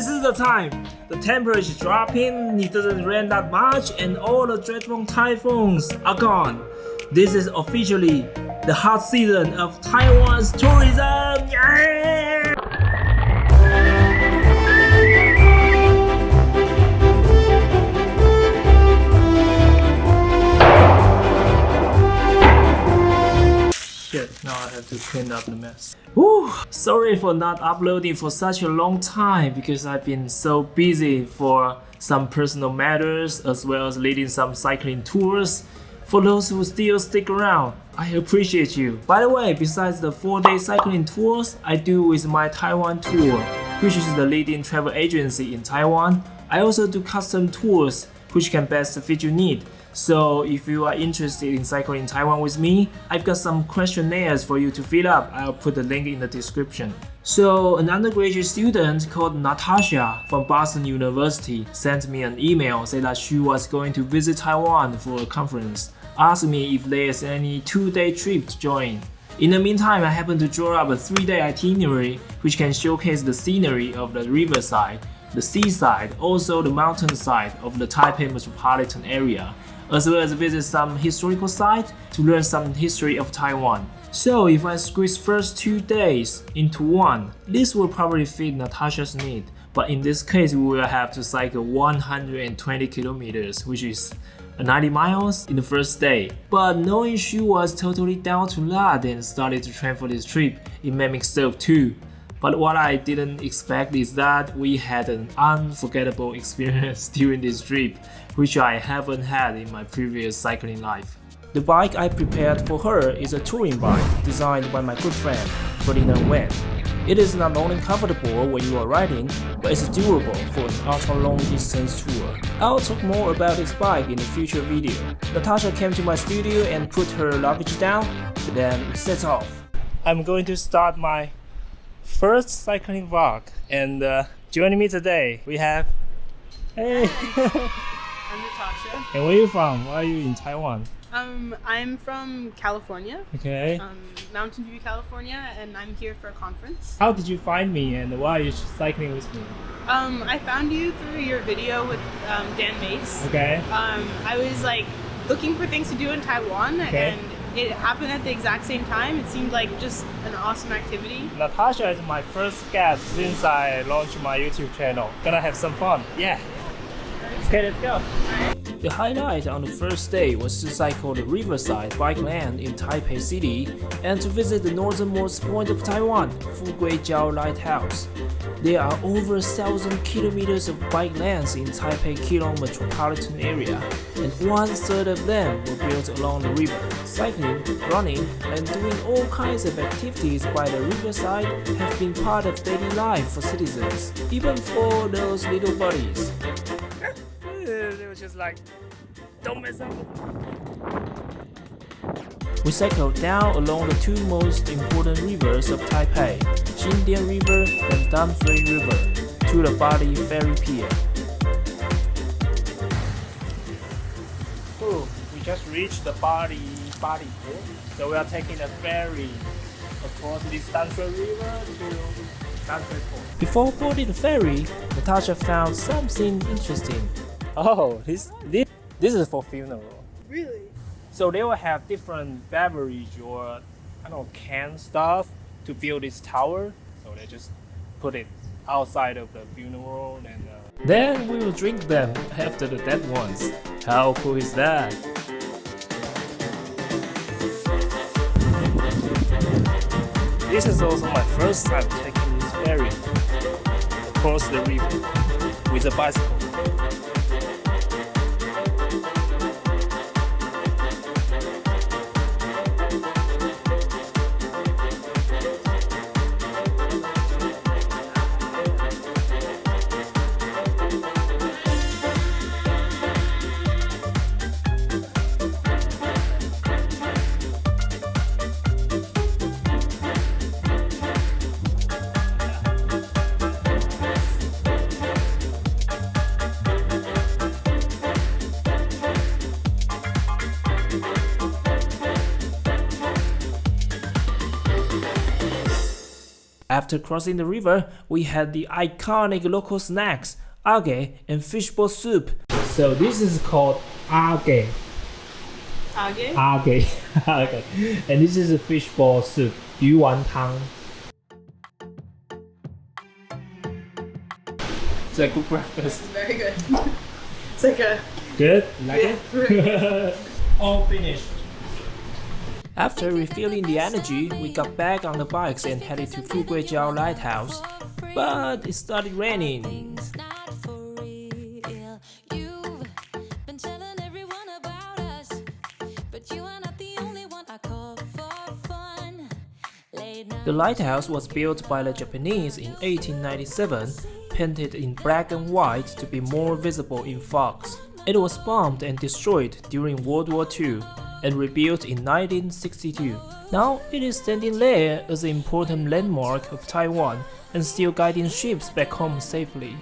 this is the time. The temperature is dropping, it doesn't rain that much, and all the dreadful typhoons are gone. This is officially the hot season of Taiwan's tourism. Yeah! Shit, now I have to clean up the mess. Whew. Sorry for not uploading for such a long time because I've been so busy for some personal matters as well as leading some cycling tours. For those who still stick around, I appreciate you. By the way, besides the 4-day cycling tours I do with my Taiwan tour, which is the leading travel agency in Taiwan, I also do custom tours which can best fit your need. So if you are interested in cycling in Taiwan with me, I've got some questionnaires for you to fill up. I'll put the link in the description. So an undergraduate student called Natasha from Boston University sent me an email saying that she was going to visit Taiwan for a conference, asked me if there's any 2-day trip to join. In the meantime, I happened to draw up a 3-day itinerary which can showcase the scenery of the riverside, the seaside, also the mountainside of the Taipei metropolitan area, as well as visit some historical sites to learn some history of Taiwan. So if I squeeze first 2 days into one, this will probably fit Natasha's need. But in this case, we will have to cycle 120 kilometers, which is 90 miles in the first day. But knowing she was totally down to that and started to train for this trip, it made me stoked too. But what I didn't expect is that we had an unforgettable experience during this trip, which I haven't had in my previous cycling life. The bike I prepared for her is a touring bike designed by my good friend, Ferdinand Wen. It is not only comfortable when you are riding, but it's durable for an ultra-long distance tour. I'll talk more about this bike in a future video. Natasha came to my studio and put her luggage down, then we set off. I'm going to start my first cycling vlog, and joining me today we have hey I'm Natasha. And where are you from? Why are you in Taiwan? I'm from California. Okay. Mountain View, California, and I'm here for a conference. How did you find me and why are you cycling with me? I found you through your video with Dan Mace. Okay. I was like looking for things to do in Taiwan, and it happened at the exact same time. It seemed like just an awesome activity. Natasha is my first guest since I launched my YouTube channel. Gonna have some fun. Yeah. Okay, let's go. The highlight on the first day was to cycle the riverside bike lane in Taipei City and to visit the northernmost point of Taiwan, Fuguijiao Lighthouse. There are over 1,000 kilometers of bike lanes in Taipei Keelung metropolitan area, and 1/3 of them were built along the river. Cycling, running, and doing all kinds of activities by the riverside have been part of daily life for citizens, even for those little buddies. It was just like, don't mess up. We cycled down along the 2 most important rivers of Taipei, Xindian River and Damshui River, to the Bali Ferry Pier. Oh, we just reached the Bali Pier, so we are taking a ferry across this Damshui River to Damshui Port. Before boarding the ferry, Natasha found something interesting. Oh, this is for funeral. Really? So they will have different beverage or I don't know, canned stuff to build this tower. So they just put it outside of the funeral and then we will drink them after the dead ones. How cool is that? This is also my first time taking this ferry across the river with a bicycle. After crossing the river, we had the iconic local snacks, age and fishball soup. So this is called age. Age? Age. Okay. And this is a fishball soup, 鱼丸汤. It's a good breakfast. Very good. It's like a... Good? Like it? All finished. After refilling the energy, we got back on the bikes and headed to Fuguijiao Lighthouse. But it started raining. The lighthouse was built by the Japanese in 1897, painted in black and white to be more visible in fogs. It was bombed and destroyed during World War II and rebuilt in 1962. Now it is standing there as an important landmark of Taiwan and still guiding ships back home safely.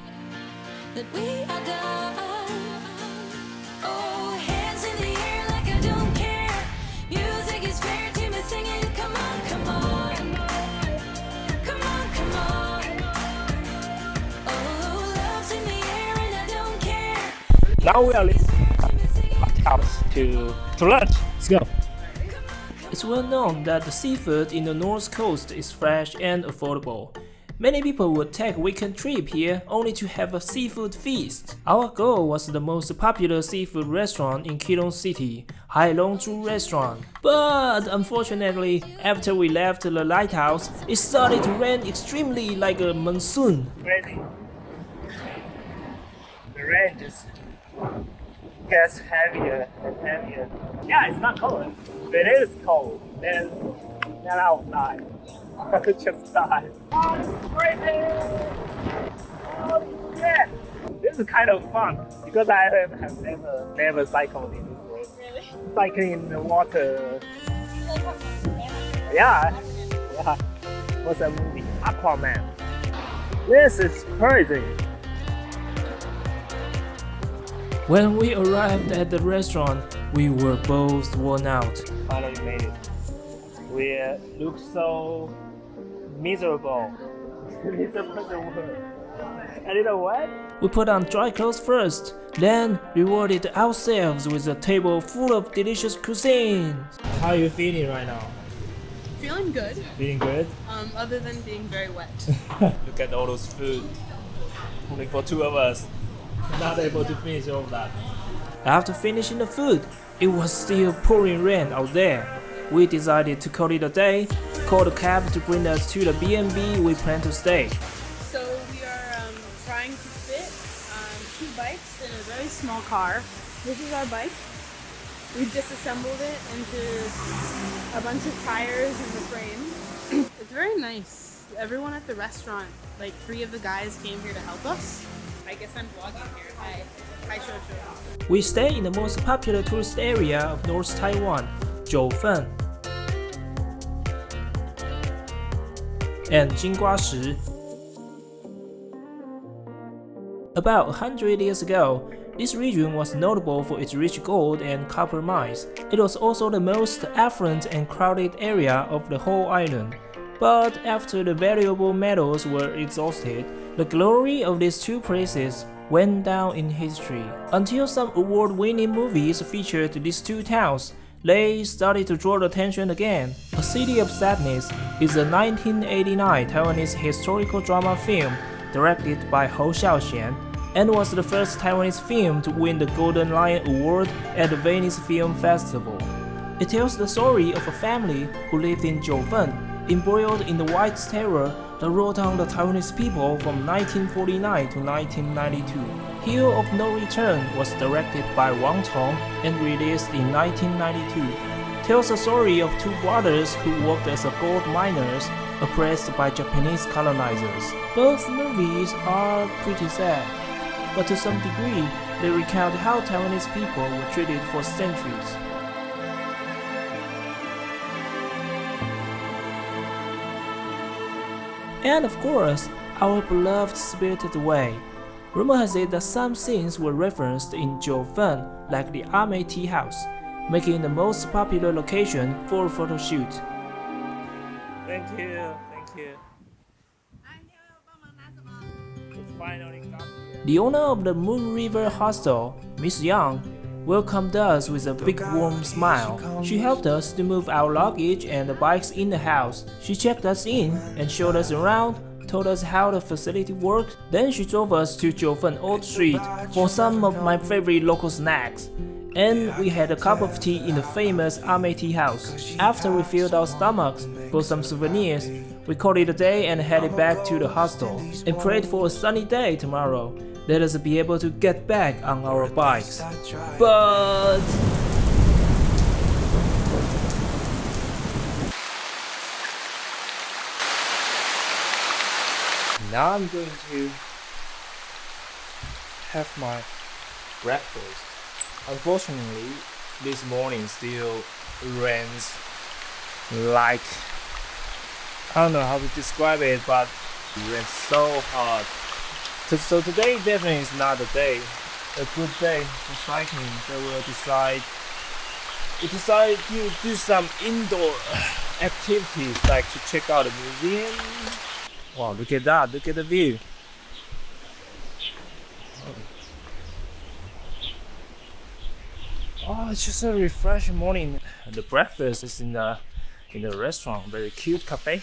Now we are leaving the lighthouse to lunch. Let's go. It's well known that the seafood in the North Coast is fresh and affordable. Many people would take a weekend trip here only to have a seafood feast. Our goal was the most popular seafood restaurant in Keelung City, Hai Long Zhu Restaurant. But unfortunately, after we left the lighthouse, it started to rain extremely like a monsoon. Crazy. The rain just gets heavier and heavier. Yeah, it's not cold. If it is cold, then I will die. I could just die. Oh, it's crazy! Oh, yeah! This is kind of fun because I have never cycled in this way. Really? Cycling in the water. Like Yeah. What's that movie? Aquaman. This is crazy. When we arrived at the restaurant, we were both worn out. Finally made it. We looked so miserable. And you know what? We put on dry clothes first, then rewarded ourselves with a table full of delicious cuisine. How are you feeling right now? Feeling good. Feeling good? Other than being very wet. Look at all those food. Only for two of us. Not able to finish all of that. After finishing the food, it was still pouring rain out there. We decided to call it a day, called a cab to bring us to the B&B we plan to stay. So we are trying to fit 2 bikes in a very small car. This is our bike. We disassembled it into a bunch of tires and the frame. It's very nice. Everyone at the restaurant, like 3 of the guys came here to help us. I guess I'm vlogging here. Hi, Shoshu. We stay in the most popular tourist area of North Taiwan, Jiufen and Jingguashi. About 100 years ago, this region was notable for its rich gold and copper mines. It was also the most affluent and crowded area of the whole island. But after the valuable metals were exhausted, the glory of these 2 places went down in history. Until some award-winning movies featured these 2 towns, they started to draw attention again. A City of Sadness is a 1989 Taiwanese historical drama film directed by Hou Xiaoxian and was the first Taiwanese film to win the Golden Lion Award at the Venice Film Festival. It tells the story of a family who lived in Jiufen, embroiled in the White Terror that wrought on the Taiwanese people from 1949 to 1992. Hill of No Return was directed by Wang Tong and released in 1992. Tells the story of 2 brothers who worked as gold miners oppressed by Japanese colonizers. Both movies are pretty sad, but to some degree, they recount how Taiwanese people were treated for centuries. And of course, our beloved Spirited Away. Rumor has it that some scenes were referenced in Jiufen, like the Ame Tea House, making it the most popular location for a photo shoot. Thank you, thank you. The owner of the Moon River Hostel, Miss Young, welcomed us with a big warm smile. She helped us to move our luggage and the bikes in the house. She checked us in and showed us around, told us how the facility worked. Then she drove us to Jiufen Old Street for some of my favorite local snacks. And we had a cup of tea in the famous Ame Tea House. After we filled our stomachs for some souvenirs, we called it a day and headed back to the hostel and prayed for a sunny day tomorrow. Let us be able to get back on our bikes. But now I'm going to have my breakfast. Unfortunately, this morning still rains like, I don't know how to describe it, but it rains so hard. So today definitely is not a good day for cycling. So we'll decide to do some indoor activities, like to check out a museum. Wow, look at that, look at the view. Oh, it's just a refreshing morning. The breakfast is in the restaurant, very cute cafe.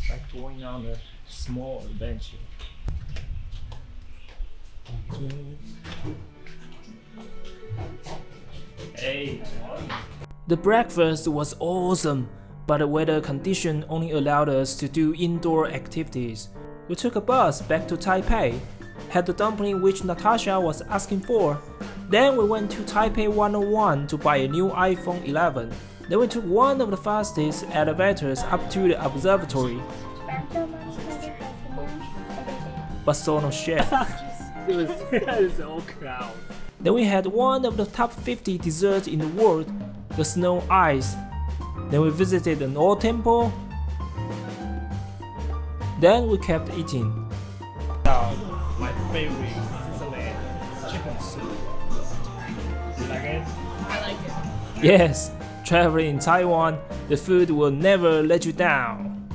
It's like going on a small adventure. Hey, the breakfast was awesome, but the weather condition only allowed us to do indoor activities. We took a bus back to Taipei, had the dumpling which Natasha was asking for. Then we went to Taipei 101 to buy a new iPhone 11. Then we took one of the fastest elevators up to the observatory. But saw no shit. It was all clouds. Then we had one of the top 50 desserts in the world, the snow ice. Then we visited an old temple. Then we kept eating. My favorite sizzling chicken soup. You like it? I like it. Yes, traveling in Taiwan, the food will never let you down.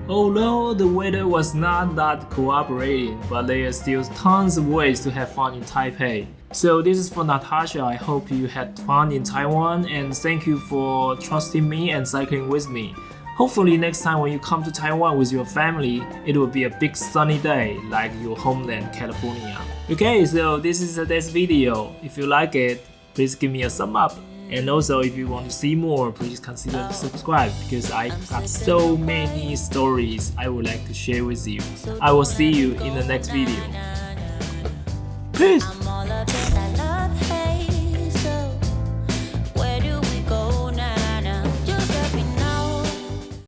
Although the weather was not that cooperating, but there are still tons of ways to have fun in Taipei. So this is for Natasha. I hope you had fun in Taiwan, and thank you for trusting me and cycling with me. Hopefully next time when you come to Taiwan with your family, it will be a big sunny day like your homeland California. Okay, so this is today's video. If you like it, please give me a thumb up. And also if you want to see more, please consider to subscribe because I got so many stories I would like to share with you. I will see you in the next video. Peace!